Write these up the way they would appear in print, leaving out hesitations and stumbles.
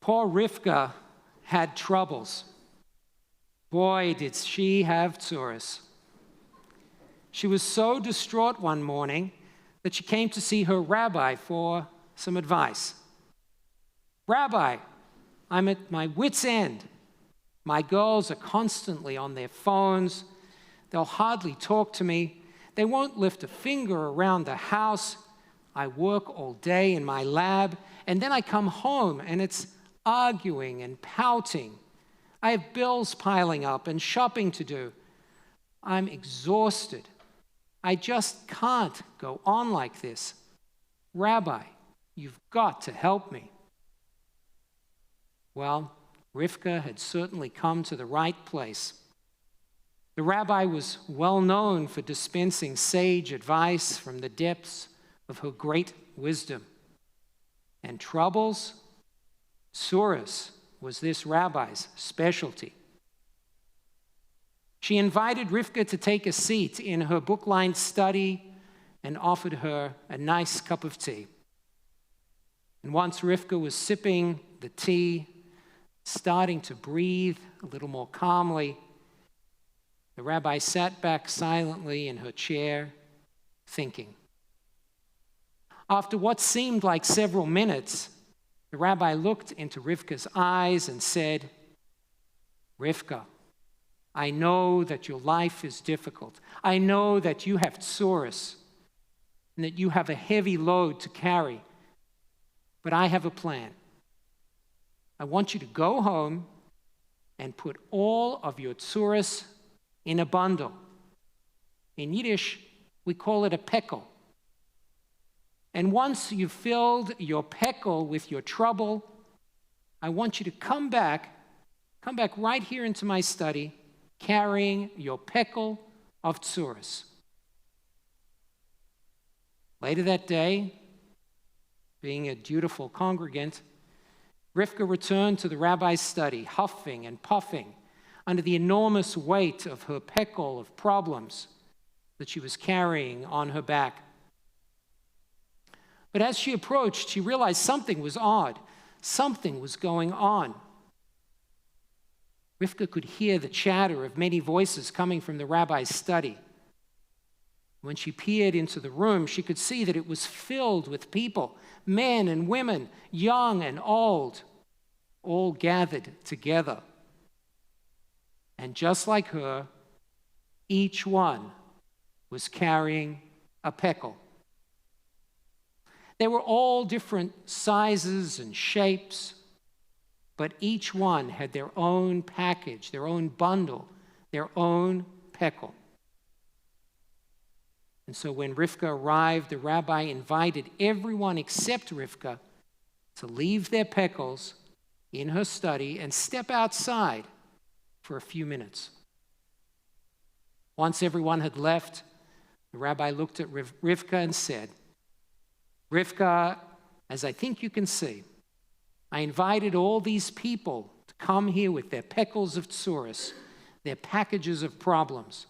Poor Rivka had troubles. Boy, did she have Tzuris. She was so distraught one morning that she came to see her rabbi for some advice. Rabbi, I'm at my wit's end. My girls are constantly on their phones. They'll hardly talk to me. They won't lift a finger around the house. I work all day in my lab, and then I come home, and it's arguing and pouting. I have bills piling up and shopping to do. I'm exhausted. I just can't go on like this. Rabbi, you've got to help me. Well, Rivka had certainly come to the right place. The rabbi was well known for dispensing sage advice from the depths of her great wisdom. And troubles? Tzuris was this rabbi's specialty. She invited Rivka to take a seat in her book-lined study and offered her a nice cup of tea. And once Rivka was sipping the tea, starting to breathe a little more calmly, the rabbi sat back silently in her chair, thinking. After what seemed like several minutes, the rabbi looked into Rivka's eyes and said, Rivka, I know that your life is difficult. I know that you have Tzuris and that you have a heavy load to carry. But I have a plan. I want you to go home and put all of your Tzuris in a bundle. In Yiddish, we call it a pekel. And once you've filled your pekel with your trouble, I want you to come back right here into my study, carrying your Pekels of Tzuris. Later that day, being a dutiful congregant, Rivka returned to the rabbi's study, huffing and puffing under the enormous weight of her pekel of problems that she was carrying on her back. But as she approached, she realized something was odd. Something was going on. Rivka could hear the chatter of many voices coming from the rabbi's study. When she peered into the room, she could see that it was filled with people, men and women, young and old, all gathered together. And just like her, each one was carrying a pekel. They were all different sizes and shapes, but each one had their own package, their own bundle, their own pekel. And so when Rivka arrived, the rabbi invited everyone except Rivka to leave their pekels in her study and step outside for a few minutes. Once everyone had left, the rabbi looked at Rivka and said, Rivka, as I think you can see, I invited all these people to come here with their Pekels of Tzuris, their packages of problems.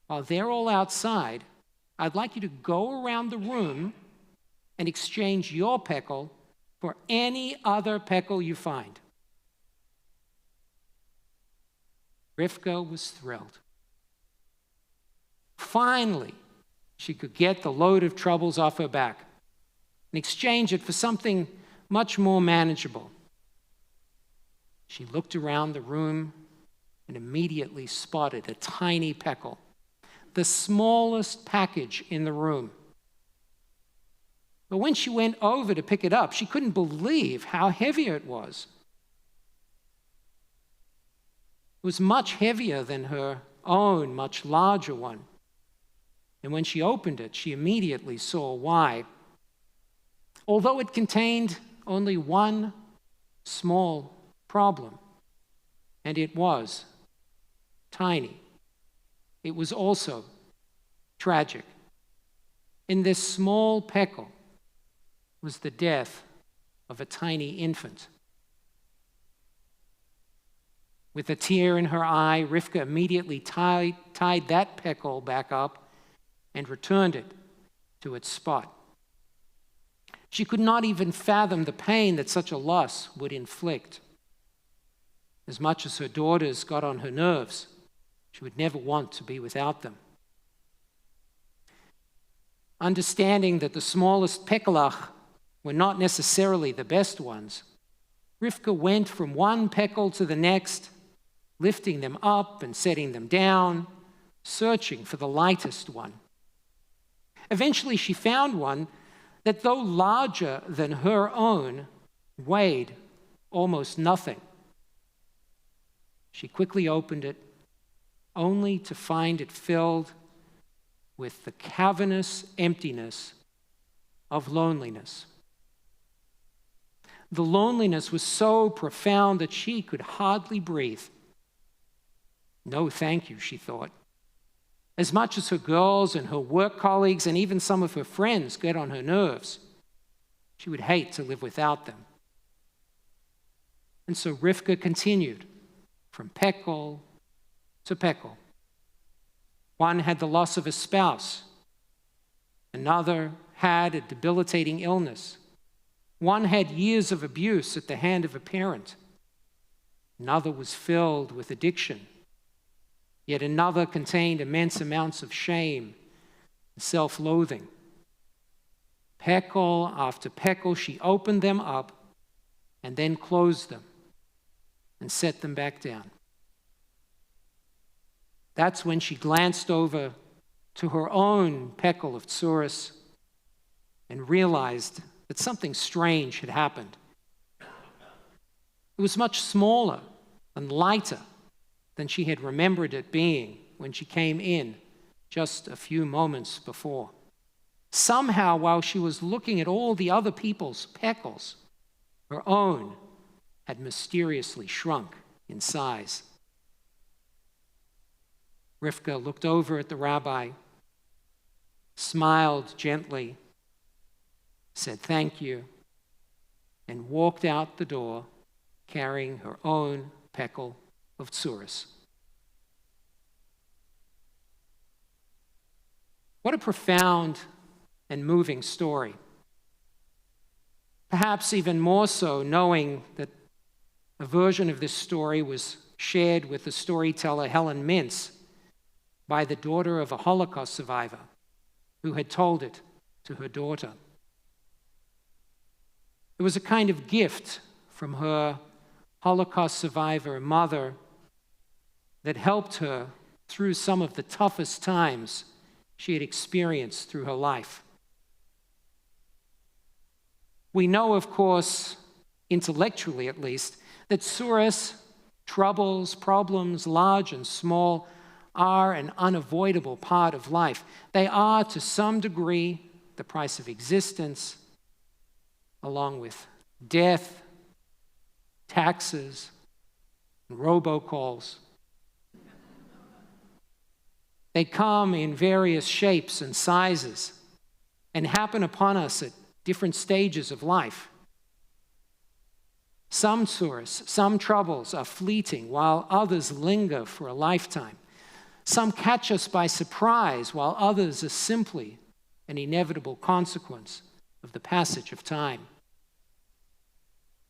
While they're all outside, I'd like you to go around the room and exchange your pekel for any other pekel you find. Rivka was thrilled. Finally, she could get the load of troubles off her back and exchange it for something much more manageable. She looked around the room and immediately spotted a tiny pekel, the smallest package in the room. But when she went over to pick it up, she couldn't believe how heavy it was. It was much heavier than her own, much larger one. And when she opened it, she immediately saw why. Although it contained only one small problem, and it was tiny, it was also tragic. In this small pekel was the death of a tiny infant. With a tear in her eye, Rivka immediately tied that pekel back up and returned it to its spot. She could not even fathom the pain that such a loss would inflict. As much as her daughters got on her nerves, she would never want to be without them. Understanding that the smallest pekelach were not necessarily the best ones, Rivka went from one pekel to the next, lifting them up and setting them down, searching for the lightest one. Eventually, she found one that, though larger than her own, weighed almost nothing. She quickly opened it, only to find it filled with the cavernous emptiness of loneliness. The loneliness was so profound that she could hardly breathe. No, thank you, she thought. As much as her girls and her work colleagues and even some of her friends get on her nerves, she would hate to live without them. And so Rivka continued from pekel to pekel. One had the loss of a spouse. Another had a debilitating illness. One had years of abuse at the hand of a parent. Another was filled with addiction. Yet another contained immense amounts of shame and self-loathing. Pekel after pekel, she opened them up and then closed them and set them back down. That's when she glanced over to her own Pekels of Tzuris and realized that something strange had happened. It was much smaller and lighter than she had remembered it being when she came in just a few moments before. Somehow, while she was looking at all the other people's pekels, her own had mysteriously shrunk in size. Rivka looked over at the rabbi, smiled gently, said thank you, and walked out the door carrying her own Pekels of Tzuris. What a profound and moving story. Perhaps even more so knowing that a version of this story was shared with the storyteller Helen Mintz by the daughter of a Holocaust survivor who had told it to her daughter. It was a kind of gift from her Holocaust survivor mother that helped her through some of the toughest times she had experienced through her life. We know, of course, intellectually at least, that Tzuris, troubles, problems, large and small, are an unavoidable part of life. They are, to some degree, the price of existence, along with death, taxes, and robocalls. They come in various shapes and sizes and happen upon us at different stages of life. Some Tzuris, some troubles are fleeting, while others linger for a lifetime. Some catch us by surprise, while others are simply an inevitable consequence of the passage of time.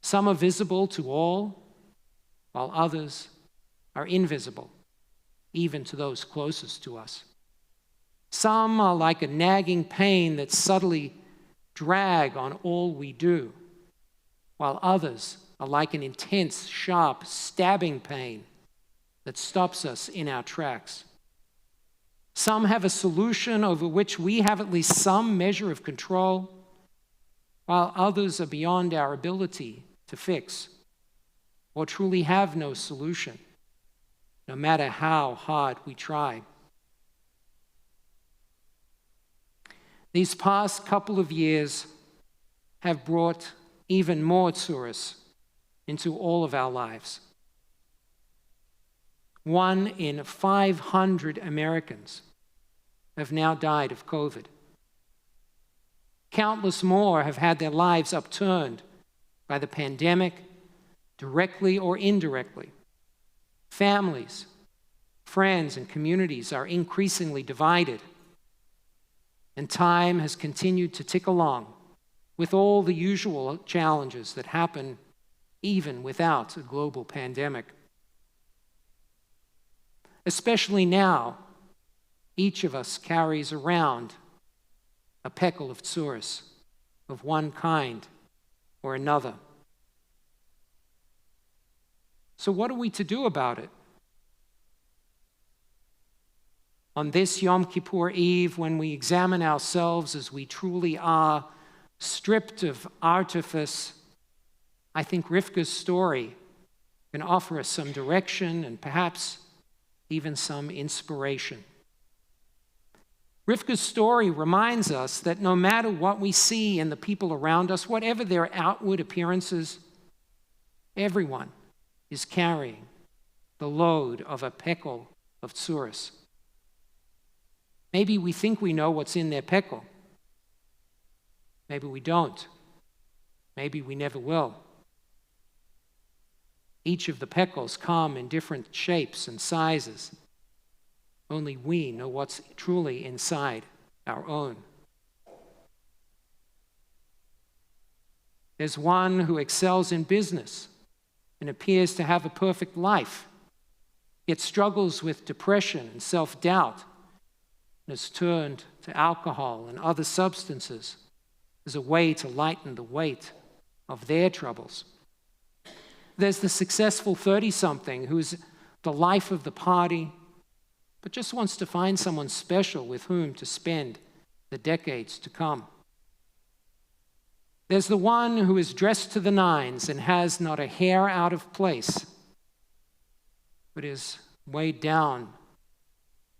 Some are visible to all, while others are invisible, even to those closest to us. Some are like a nagging pain that subtly drag on all we do, while others are like an intense, sharp, stabbing pain that stops us in our tracks. Some have a solution over which we have at least some measure of control, while others are beyond our ability to fix or truly have no solution, no matter how hard we try. These past couple of years have brought even more Tzuris into all of our lives. 1 in 500 Americans have now died of COVID. Countless more have had their lives upturned by the pandemic, directly or indirectly. Families, friends, and communities are increasingly divided, and time has continued to tick along with all the usual challenges that happen even without a global pandemic. Especially now, each of us carries around a Pekel of Tzuris of one kind or another. So what are we to do about it? On this Yom Kippur Eve, when we examine ourselves as we truly are, stripped of artifice, I think Rivka's story can offer us some direction and perhaps even some inspiration. Rivka's story reminds us that no matter what we see in the people around us, whatever their outward appearances, everyone is carrying the load of a Pekel of Tzuris. Maybe we think we know what's in their Pekel. Maybe we don't. Maybe we never will. Each of the Pekels come in different shapes and sizes. Only we know what's truly inside our own. There's one who excels in business and appears to have a perfect life, yet struggles with depression and self-doubt, and has turned to alcohol and other substances as a way to lighten the weight of their troubles. There's the successful 30-something who's the life of the party, but just wants to find someone special with whom to spend the decades to come. There's the one who is dressed to the nines and has not a hair out of place, but is weighed down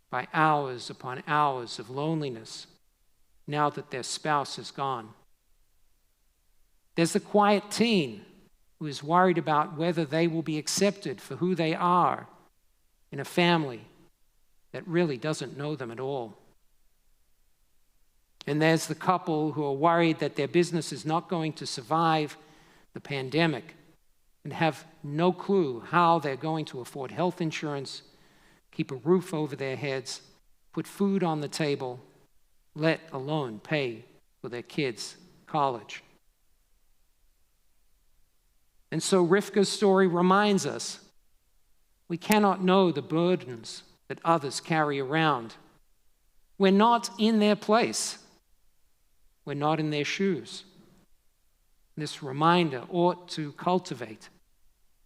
by hours upon hours of loneliness now that their spouse is gone. There's the quiet teen who is worried about whether they will be accepted for who they are in a family that really doesn't know them at all. And there's the couple who are worried that their business is not going to survive the pandemic and have no clue how they're going to afford health insurance, keep a roof over their heads, put food on the table, let alone pay for their kids' college. And so Rivka's story reminds us we cannot know the burdens that others carry around. We're not in their place. We're not in their shoes. This reminder ought to cultivate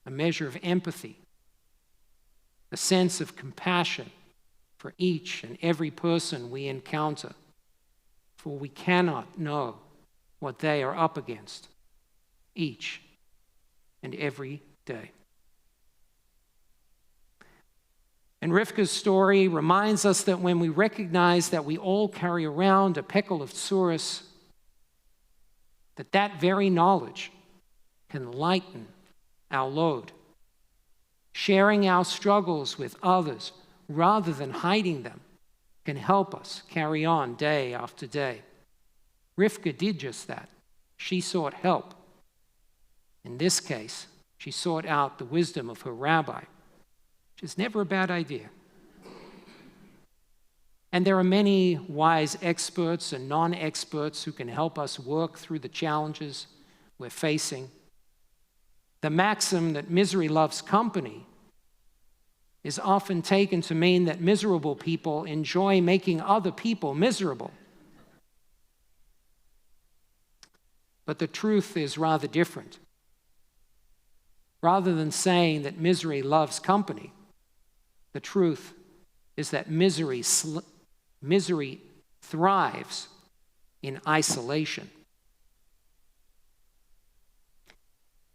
a measure of empathy, a sense of compassion for each and every person we encounter, for we cannot know what they are up against each and every day. And Rivka's story reminds us that when we recognize that we all carry around a Pekel of Tzuris, that very knowledge can lighten our load. Sharing our struggles with others rather than hiding them can help us carry on day after day. Rivka did just that. She sought help. In this case, she sought out the wisdom of her rabbi, which is never a bad idea. And there are many wise experts and non-experts who can help us work through the challenges we're facing. The maxim that misery loves company is often taken to mean that miserable people enjoy making other people miserable. But the truth is rather different. Rather than saying that misery loves company, the truth is that misery thrives in isolation.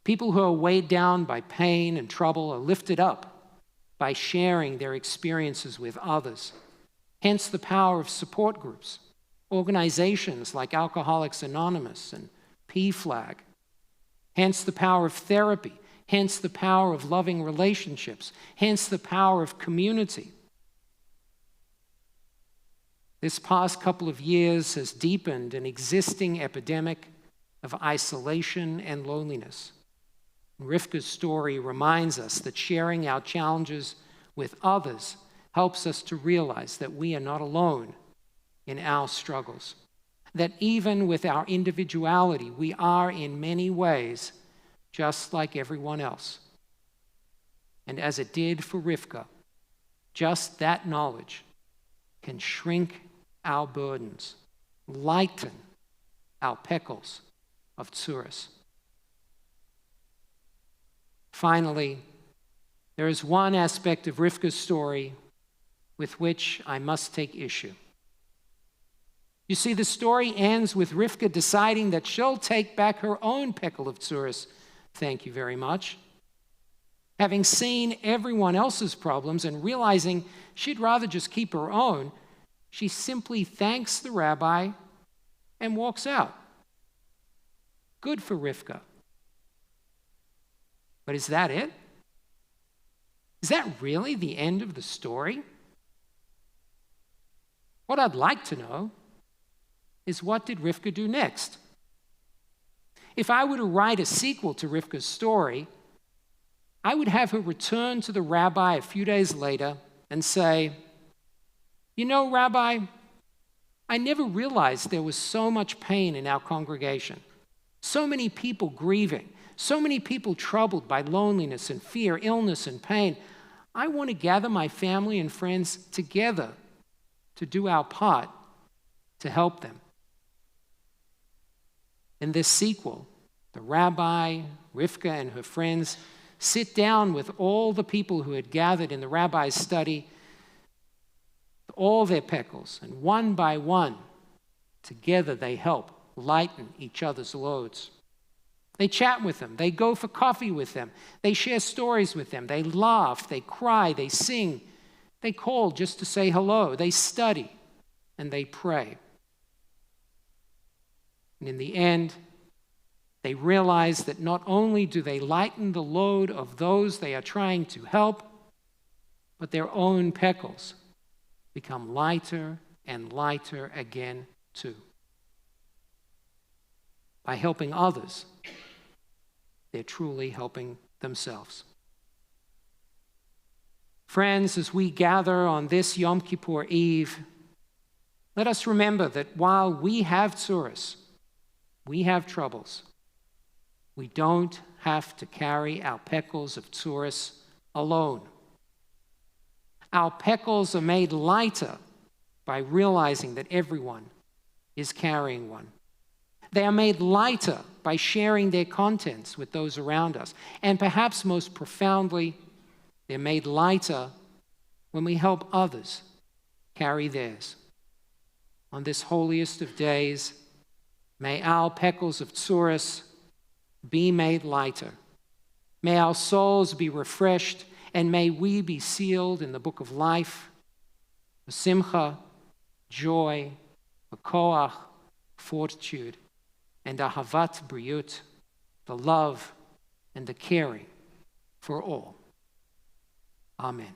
People who are weighed down by pain and trouble are lifted up by sharing their experiences with others. Hence the power of support groups, organizations like Alcoholics Anonymous and PFLAG. Hence the power of therapy. Hence the power of loving relationships. Hence the power of community. This past couple of years has deepened an existing epidemic of isolation and loneliness. Rivka's story reminds us that sharing our challenges with others helps us to realize that we are not alone in our struggles. that even with our individuality, we are in many ways just like everyone else. And as it did for Rivka, just that knowledge can shrink our burdens, lighten our Pekels of Tzuris. Finally, there is one aspect of Rivka's story with which I must take issue. You see, the story ends with Rivka deciding that she'll take back her own Pekel of Tzuris. Thank you very much. Having seen everyone else's problems and realizing she'd rather just keep her own, she simply thanks the rabbi and walks out. Good for Rivka. But is that it? Is that really the end of the story? What I'd like to know is, what did Rivka do next? If I were to write a sequel to Rivka's story, I would have her return to the rabbi a few days later and say, "You know, Rabbi, I never realized there was so much pain in our congregation, so many people grieving, so many people troubled by loneliness and fear, illness and pain. I want to gather my family and friends together to do our part to help them." In this sequel, the rabbi, Rivka, and her friends sit down with all the people who had gathered in the rabbi's study, all their Pekels, and one by one, together they help lighten each other's loads. They chat with them, they go for coffee with them, they share stories with them, they laugh, they cry, they sing, they call just to say hello, they study, and they pray. And in the end, they realize that not only do they lighten the load of those they are trying to help, but their own Pekels become lighter and lighter again too. By helping others, they're truly helping themselves. Friends, as we gather on this Yom Kippur Eve, let us remember that while we have tzuris, we have troubles, we don't have to carry our Pekels of Tzuris alone. Our Pekels are made lighter by realizing that everyone is carrying one. They are made lighter by sharing their contents with those around us. And perhaps most profoundly, they're made lighter when we help others carry theirs. On this holiest of days, may our Pekels of Tzuris be made lighter. May our souls be refreshed, and may we be sealed in the book of life, for simcha, joy, for koach, fortitude, and ahavat briut, the love and the caring for all. Amen.